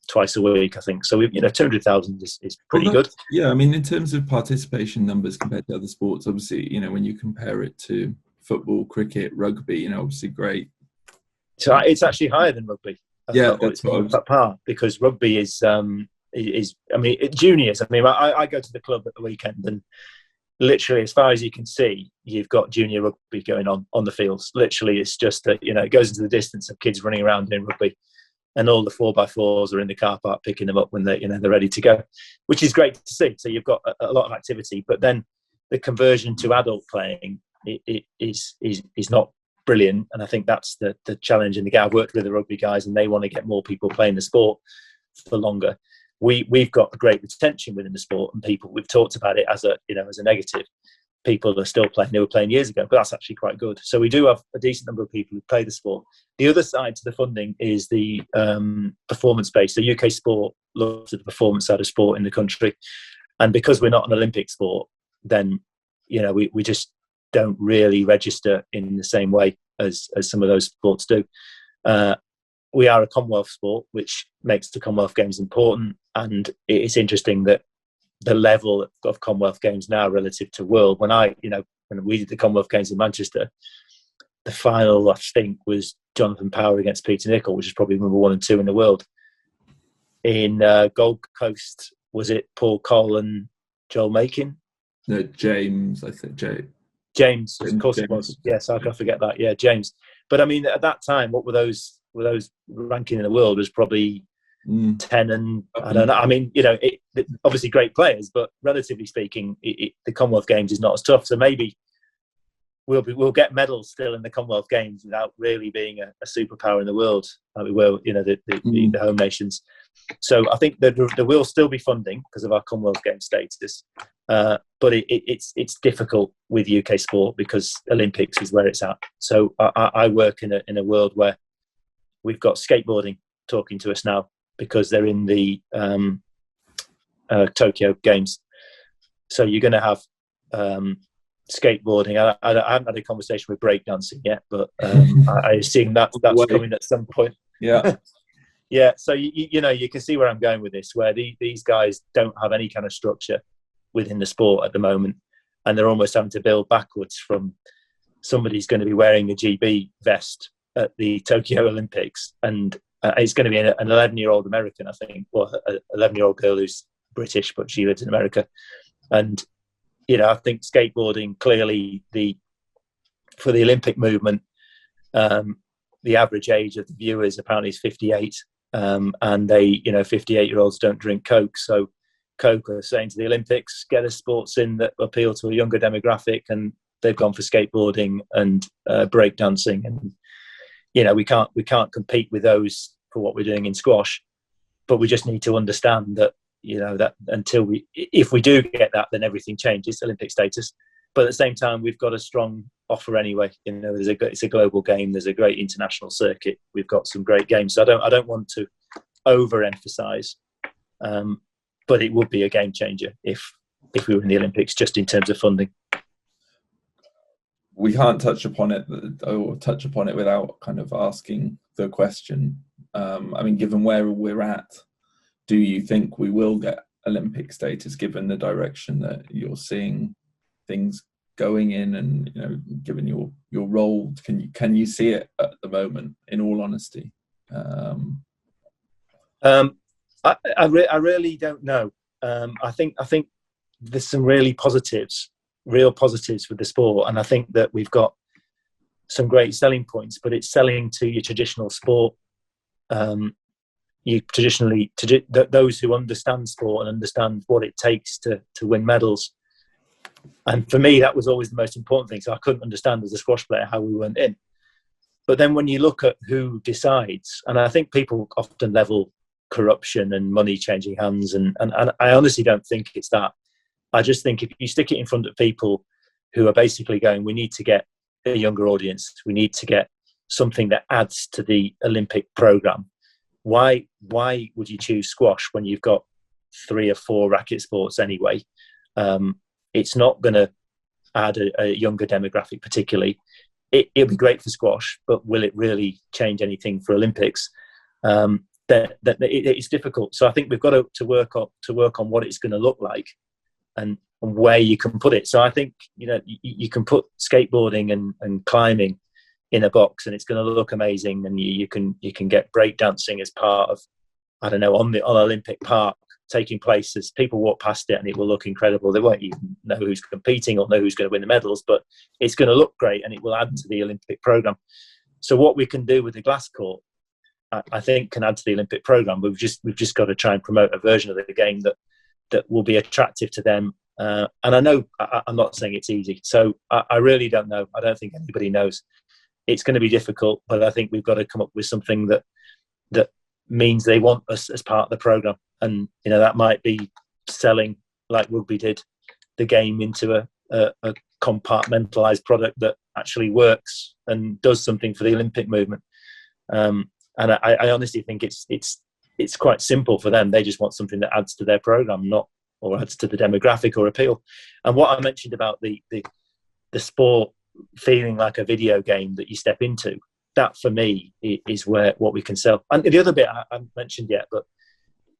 twice a week, I think. So 200,000 is pretty good. Yeah, I mean, in terms of participation numbers compared to other sports, obviously, when you compare it to football, cricket, rugby, obviously great. So it's actually higher than rugby. Yeah, that's what part, because rugby is I mean, juniors. I mean, I go to the club at the weekend, and literally, as far as you can see, you've got junior rugby going on the fields. Literally, it's just that it goes into the distance of kids running around doing rugby, and all the 4x4s are in the car park picking them up when they're ready to go, which is great to see. So you've got a lot of activity, but then the conversion to adult playing is not brilliant, and I think that's the challenge in the game. I've worked with the rugby guys, and they want to get more people playing the sport for longer. We've got a great retention within the sport, and people, we've talked about it as a negative. People are still playing. They were playing years ago, but that's actually quite good. So we do have a decent number of people who play the sport. The other side to the funding is the performance based. So UK Sport looks at the performance side of sport in the country, and because we're not an Olympic sport, then we just don't really register in the same way as some of those sports do. We are a Commonwealth sport, which makes the Commonwealth Games important. And it's interesting that the level of Commonwealth Games now relative to World, when we did the Commonwealth Games in Manchester, the final, I think, was Jonathan Power against Peter Nicol, which is probably number 1 and 2 in the world. In Gold Coast, was it Paul Cole and Joel Makin? No, James, I think. James, of course it was. Yes, I can't forget that. Yeah, James. But I mean, at that time, what were those ranking in the world was probably 10, and I don't know. I mean, obviously great players, but relatively speaking, the Commonwealth Games is not as tough. So maybe we'll get medals still in the Commonwealth Games without really being a superpower in the world like we were, the home nations. So I think that there will still be funding because of our Commonwealth Games status, but it's difficult with UK sport because Olympics is where it's at. So I work in a world where we've got skateboarding talking to us now because they're in the Tokyo Games. So you're going to have skateboarding. I haven't had a conversation with breakdancing yet, but I assume that's coming at some point. Yeah. Yeah. So you can see where I'm going with this, where these guys don't have any kind of structure within the sport at the moment, and they're almost having to build backwards from somebody's going to be wearing a GB vest at the Tokyo Olympics, and it's going to be an 11-year-old American, I think, or an 11-year-old girl who's British, but she lives in America. And I think skateboarding, clearly for the Olympic movement, the average age of the viewers apparently is 58, and they 58-year-olds don't drink Coke, so Coke are saying to the Olympics, get us sports in that appeal to a younger demographic, and they've gone for skateboarding and breakdancing, and we can't compete with those for what we're doing in squash, but we just need to understand that that if we do get that, then everything changes, Olympic status. But at the same time, we've got a strong offer anyway. It's a global game. There's a great international circuit. We've got some great games. So I don't want to overemphasize. But it would be a game changer if we were in the Olympics, just in terms of funding. We can't touch upon it without kind of asking the question. I mean, given where we're at, do you think we will get Olympic status, given the direction that you're seeing things going in, and given your role, can you see it at the moment? In all honesty, I really don't know. I think there's some real positives with the sport, and I think that we've got some great selling points. But it's selling to your traditional sport. Those who understand sport and understand what it takes to win medals. And for me, that was always the most important thing. So I couldn't understand as a squash player how we went in. But then when you look at who decides, and I think people often level corruption and money changing hands, and I honestly don't think it's that. I just think if you stick it in front of people who are basically going, we need to get a younger audience, we need to get something that adds to the Olympic programme. Why would you choose squash when you've got 3 or 4 racket sports anyway? It's not going to add a younger demographic particularly. It'll be great for squash, but will it really change anything for Olympics? It's difficult. So I think we've got to work on what it's going to look like and where you can put it. So I think you can put skateboarding and climbing in a box, and it's going to look amazing. And you can get breakdancing as part of, I don't know, on Olympic Park taking place as people walk past it, and it will look incredible. They won't even know who's competing or know who's going to win the medals, but it's going to look great and it will add to the Olympic programme. So what we can do with the glass court, I think, can add to the Olympic programme. We've just got to try and promote a version of the game that will be attractive to them. And I know I'm not saying it's easy. So I really don't know. I don't think anybody knows. It's going to be difficult, but I think we've got to come up with something that means they want us as part of the programme. And, that might be selling, like rugby did, the game into a compartmentalised product that actually works and does something for the Olympic movement. And I honestly think it's quite simple for them. They just want something that adds to their programme, or adds to the demographic or appeal. And what I mentioned about the sport feeling like a video game that you step into, that for me is what we can sell. And the other bit I haven't mentioned yet, but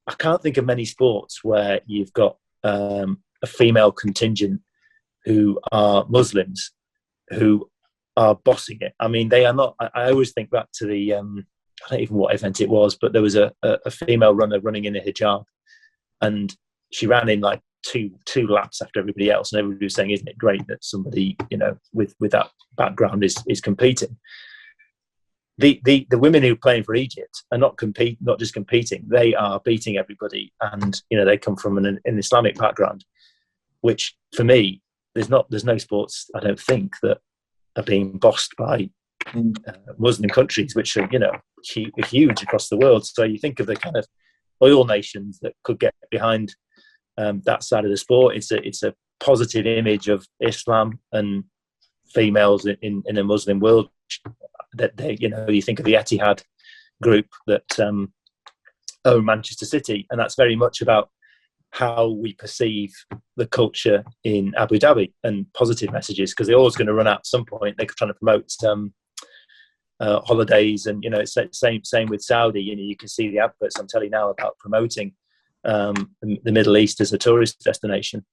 I can't think of many sports where you've got a female contingent who are Muslims who are bossing it. I mean, they are not. I always think back to the I don't even know what event it was, but there was a female runner running in a hijab, and she ran in like two laps after everybody else, and everybody was saying, "Isn't it great that somebody with that background is competing?" The women who are playing for Egypt are not just competing; they are beating everybody, and they come from an Islamic background, which for me, there's no sports, I don't think, that are being bossed by Muslim countries, which are huge across the world. So you think of the kind of oil nations that could get behind that side of the sport. It's a positive image of Islam and females in a Muslim world. That you think of the Etihad group that own Manchester City, and that's very much about how we perceive the culture in Abu Dhabi and positive messages, because they're always going to run out at some point. They're trying to promote holidays, and it's the same with Saudi. You can see the adverts on telly now about promoting the Middle East as a tourist destination,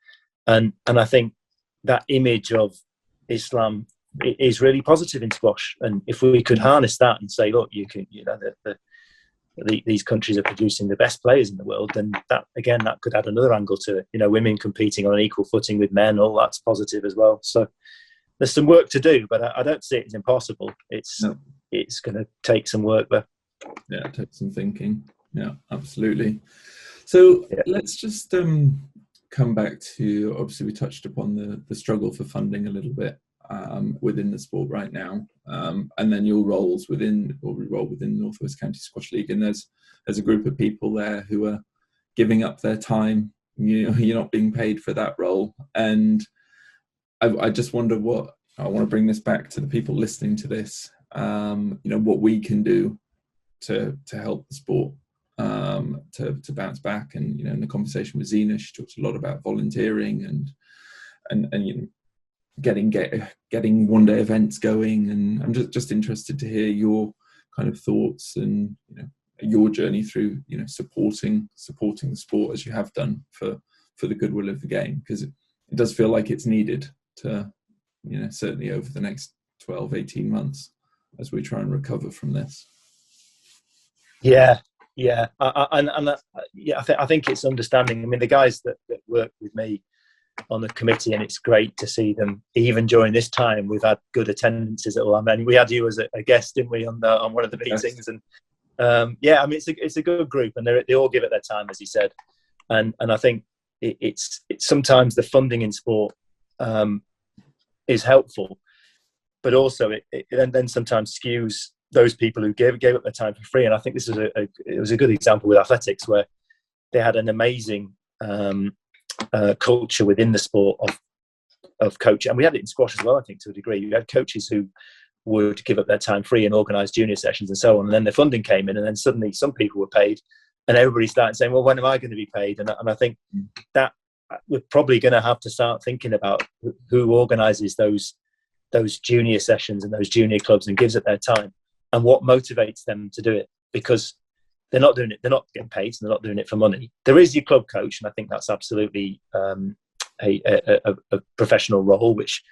and I think that image of Islam is really positive in squash. And if we could harness that and say, look, you can, these countries are producing the best players in the world, then that could add another angle to it. Women competing on an equal footing with men, all that's positive as well. So there's some work to do, but I don't see it as impossible. It's going to take some work there. Yeah, it takes some thinking. Yeah, absolutely. So let's just come back to, obviously we touched upon the struggle for funding a little bit within the sport right now, and then your role within North West County Squash League, and there's a group of people there who are giving up their time. You're not being paid for that role, and I just wonder what I want to bring this back to the people listening to this. What we can do to help the sport to bounce back. And in the conversation with Zena, she talks a lot about volunteering and getting one-day events going. And I'm just interested to hear your kind of thoughts and your journey through supporting the sport as you have done for the goodwill of the game, because it does feel like it's needed to certainly over the next 12-18 months as we try and recover from this. I think it's understanding. I mean, the guys that work with me on the committee, and it's great to see them even during this time. We've had good attendances at all. I mean, we had you as a guest, didn't we, on one of the meetings? Yes. And I mean, it's a good group, and they all give it their time, as he said. And I think it's sometimes the funding in sport is helpful, but also it then sometimes skews those people who gave up their time for free. And I think this is it was a good example with athletics, where they had an amazing culture within the sport of coaching, and we had it in squash as well. I think to a degree, you had coaches who would give up their time free and organise junior sessions and so on. And then the funding came in, and then suddenly some people were paid, and everybody started saying, "Well, when am I going to be paid?" And I think that we're probably going to have to start thinking about who organises those junior sessions and those junior clubs and gives it their time, and what motivates them to do it, because they're not doing it. They're not getting paid, and they're not doing it for money. There is your club coach, and I think that's absolutely a professional role which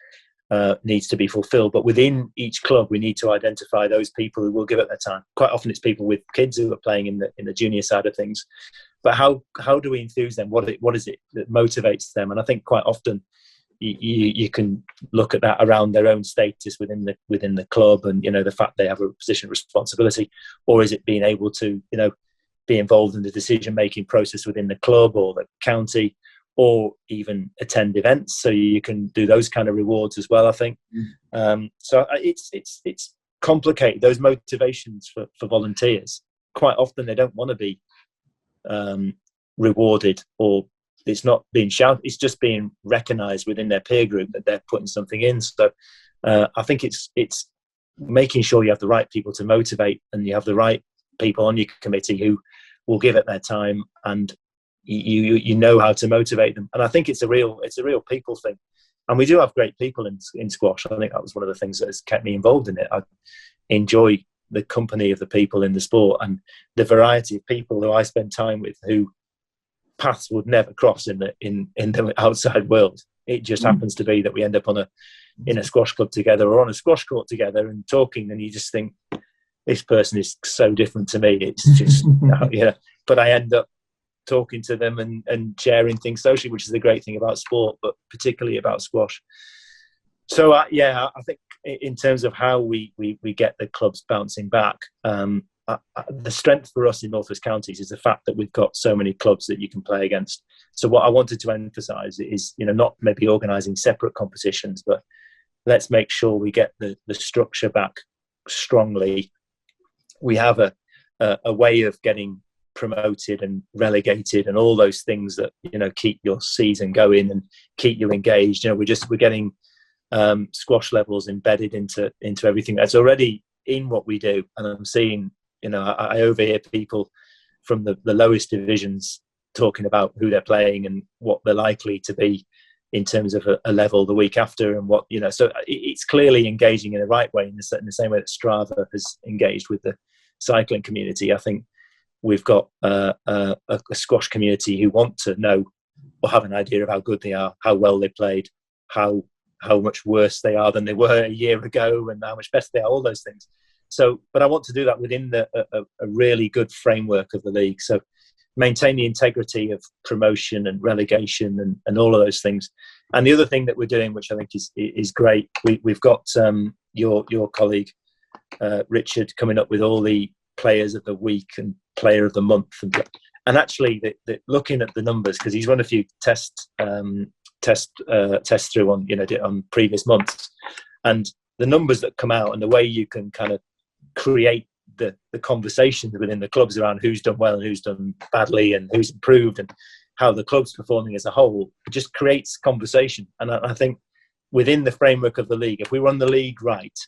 needs to be fulfilled. But within each club, we need to identify those people who will give it their time. Quite often, it's people with kids who are playing in the junior side of things. But how do we enthuse them? What is it that motivates them? And I think quite often you can look at that around their own status within the club, and the fact they have a position of responsibility, or is it being able to be involved in the decision making process within the club or the county, or even attend events, so you can do those kind of rewards as well, I think. So it's complicated, those motivations for volunteers. Quite often they don't want to be rewarded, or it's not being shouted, it's just being recognised within their peer group that they're putting something in. So I think it's making sure you have the right people to motivate, and you have the right people on your committee who will give it their time, and you know how to motivate them. And I think it's a real people thing, and we do have great people in squash. I think that was one of the things that has kept me involved in it. I enjoy the company of the people in the sport, and the variety of people who I spend time with, who paths would never cross in the outside world. It just happens to be that we end up in a squash club together, or on a squash court together, and talking, and you just think, this person is so different to me. It's just but I end up talking to them and sharing things socially, which is the great thing about sport, but particularly about squash. So I think in terms of how we get the clubs bouncing back, the strength for us in North West Counties is the fact that we've got so many clubs that you can play against. So what I wanted to emphasise is, not maybe organising separate competitions, but let's make sure we get the structure back strongly. We have a way of getting promoted and relegated and all those things that keep your season going and keep you engaged. We're getting squash levels embedded into everything that's already in what we do. And I'm seeing, I overhear people from the lowest divisions talking about who they're playing and what they're likely to be in terms of a level the week after, and what so it's clearly engaging in the right way, in the same way that Strava has engaged with the cycling community. I think we've got a squash community who want to know or have an idea of how good they are, how well they played, how much worse they are than they were a year ago, and how much better they are, all those things. So, but I want to do that within a really good framework of the league. So maintain the integrity of promotion and relegation and all of those things. And the other thing that we're doing, which I think is great, we've got your colleague, Richard, coming up with all the players of the week and player of the month, and actually looking at the numbers, because he's run a few tests through on previous months, and the numbers that come out and the way you can kind of create the conversations within the clubs around who's done well and who's done badly and who's improved and how the club's performing as a whole, just creates conversation. And I think within the framework of the league, if we run the league right,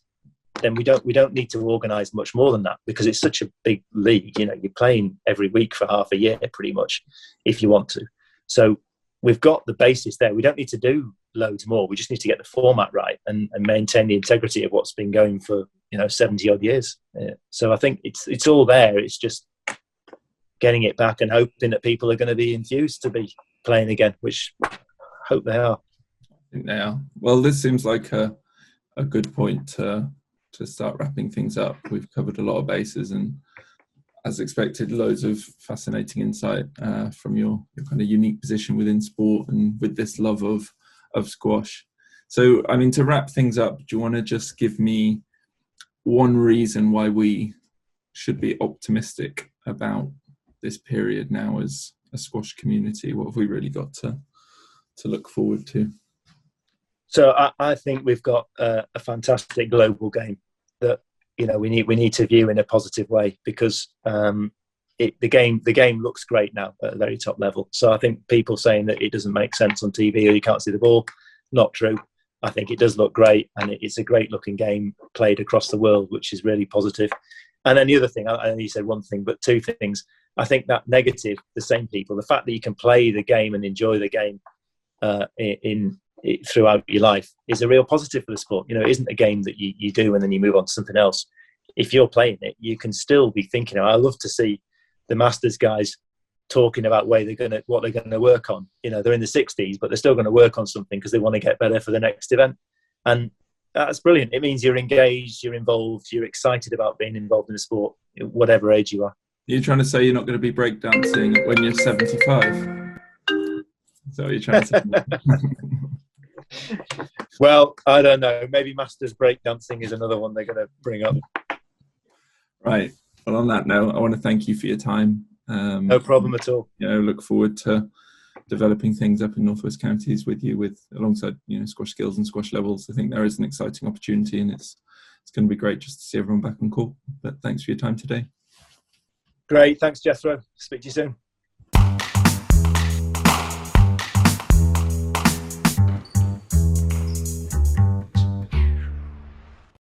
then we don't need to organise much more than that, because it's such a big league. You know, you're playing every week for half a year pretty much if you want to. So we've got the basis there. We don't need to do loads more. We just need to get the format right and maintain the integrity of what's been going for 70 odd years. So I think it's all there. It's just getting it back and hoping that people are going to be enthused to be playing again, which I hope they are. I think they are. Well, this seems like a good point to start wrapping things up. We've covered a lot of bases, and as expected, loads of fascinating insight from your kind of unique position within sport and with this love of squash. So, I mean, to wrap things up, do you want to just give me one reason why we should be optimistic about this period now as a squash community? What have we really got to look forward to? So I think we've got a fantastic global game that we need to view in a positive way, because the game looks great now at a very top level. So I think people saying that it doesn't make sense on TV or you can't see the ball, not true. I think it does look great, and it's a great looking game played across the world, which is really positive. And then the other thing, I know you said one thing, but two things. I think that negative, the same people, the fact that you can play the game and enjoy the game throughout your life is a real positive for the sport. It isn't a game that you do and then you move on to something else. If you're playing it, you can still be thinking, I love to see the Masters guys talking about what they're going to work on. They're in the 60s, but they're still going to work on something because they want to get better for the next event. And that's brilliant. It means you're engaged, you're involved, you're excited about being involved in the sport, whatever age you are. You're trying to say you're not going to be breakdancing when you're 75? Is that what you're trying to say? Well, I don't know. Maybe Masters breakdancing is another one they're going to bring up. Right. Well, on that note, I want to thank you for your time. No problem at all. Look forward to developing things up in Northwest Counties with you, alongside squash skills and squash levels. I think there is an exciting opportunity, and it's going to be great just to see everyone back on court. But thanks for your time today. Great. Thanks, Jethro. Speak to you soon.